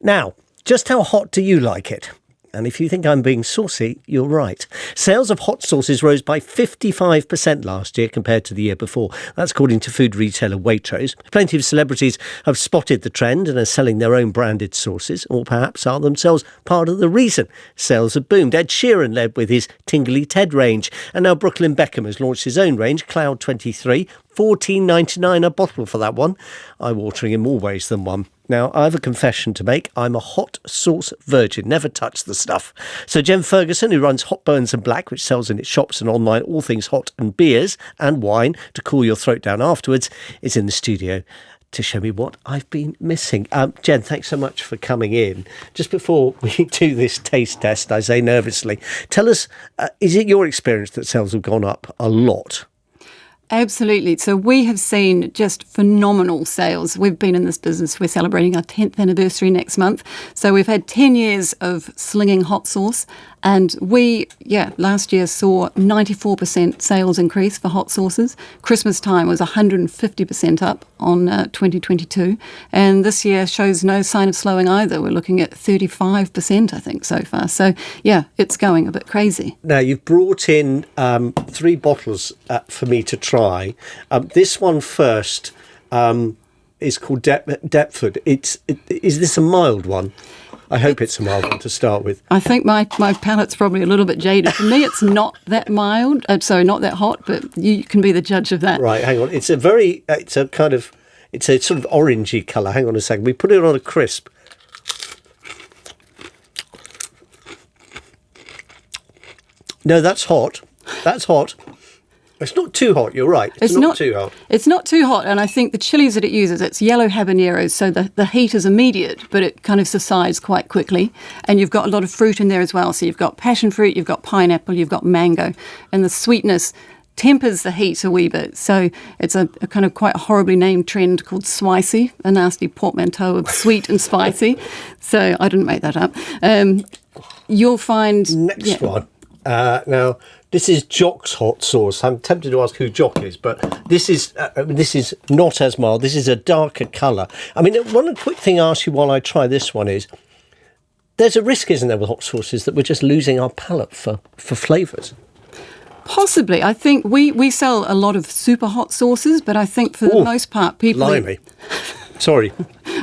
Now, just how hot do you like it? And if you think I'm being saucy, you're right. Sales of hot sauces rose by 55% last year compared to the year before. That's according to food retailer Waitrose. Plenty of celebrities have spotted the trend and are selling their own branded sauces, or perhaps are themselves part of the reason sales have boomed. Ed Sheeran led with his Tingly Ted range, and now Brooklyn Beckham has launched his own range, Cloud 23, $14.99 a bottle for that one. Eye-watering in more ways than one. Now, I have a confession to make. I'm a hot sauce virgin, never touched the stuff. So Jen Ferguson, who runs Hot Burns and Black, which sells in its shops and online all things hot and beers and wine to cool your throat down afterwards, is in the studio to show me what I've been missing. Jen, thanks so much for coming in. Just before we do this taste test, I say nervously, tell us, is it your experience that sales have gone up a lot? Absolutely. So we have seen just phenomenal sales. We've been in this business. We're celebrating our 10th anniversary next month. So we've had 10 years of slinging hot sauce. And last year saw 94% sales increase for hot sauces. Christmas time was 150% up on 2022. And this year shows no sign of slowing either. We're looking at 35%, I think, so far. So, yeah, it's going a bit crazy. Now, you've brought in 3 bottles for me to try. This one first is called Deptford. Is this a mild one? I hope it's a mild one to start with. I think my palate's probably a little bit jaded. For me, it's not that mild. Not that hot, but you can be the judge of that. Right, hang on. It's a sort of orangey colour. Hang on a second. We put it on a crisp. No, that's hot. That's hot. It's not too hot, you're right. It's not too hot. It's not too hot, and I think the chilies that it uses, it's yellow habaneros, so the heat is immediate, but it kind of subsides quite quickly. And you've got a lot of fruit in there as well. So you've got passion fruit, you've got pineapple, you've got mango, and the sweetness tempers the heat a wee bit. So it's a kind of quite horribly named trend called spicy, a nasty portmanteau of sweet and spicy. So I didn't make that up. You'll find... Next one. Now... This is Jock's hot sauce. I'm tempted to ask who Jock is, but this is not as mild. This is a darker colour. I mean, one quick thing I ask you while I try this one is, there's a risk, isn't there, with hot sauces that we're just losing our palate for flavours? Possibly. I think we sell a lot of super hot sauces, but I think for the most part, people... Blimey. Sorry.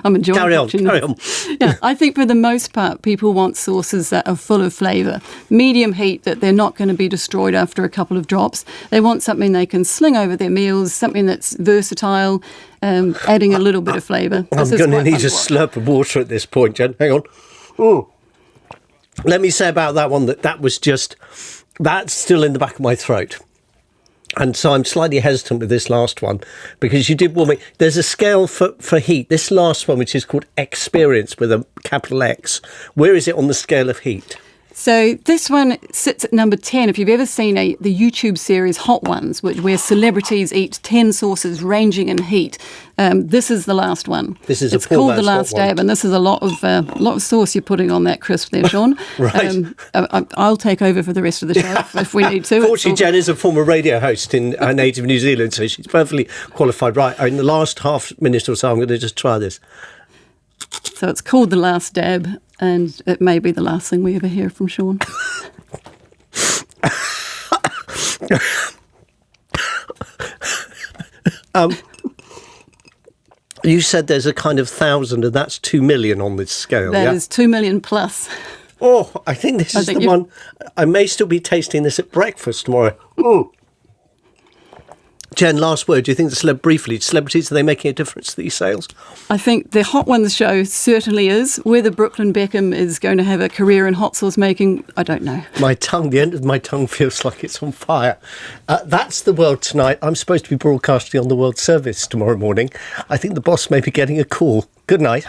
I'm enjoying Carry on. Yeah, I think for the most part, people want sauces that are full of flavour. Medium heat, that they're not going to be destroyed after a couple of drops. They want something they can sling over their meals, something that's versatile, adding a little bit of flavour. I'm going to need a slurp of water at this point, Jen. Hang on. Ooh. Let me say about that one that's still in the back of my throat. And so I'm slightly hesitant with this last one because you did warn me. There's a scale for heat. This last one, which is called Experience with a capital X, where is it on the scale of heat? So this one sits at number 10. If you've ever seen the YouTube series Hot Ones, where celebrities eat 10 sauces ranging in heat, this is the last one. It's called The Last Dab, and this is a lot of sauce you're putting on that crisp there, Shaun. Right. I'll take over for the rest of the show if we need to. Fortunately, Jen is a former radio host in native New Zealand, so she's perfectly qualified. Right, in the last half minute or so, I'm going to just try this. So it's called The Last Dab, and it may be the last thing we ever hear from Shaun. You said there's a kind of 1,000, and that's 2 million on this scale. That is 2 million plus. Oh, I think this is the one. I may still be tasting this at breakfast tomorrow. Mm. Jen, last word. Do you think celebrities, are they making a difference to these sales? I think the Hot Ones show certainly is. Whether Brooklyn Beckham is going to have a career in hot sauce making, I don't know. The end of my tongue feels like it's on fire. That's The World Tonight. I'm supposed to be broadcasting on the World Service tomorrow morning. I think the boss may be getting a call. Good night.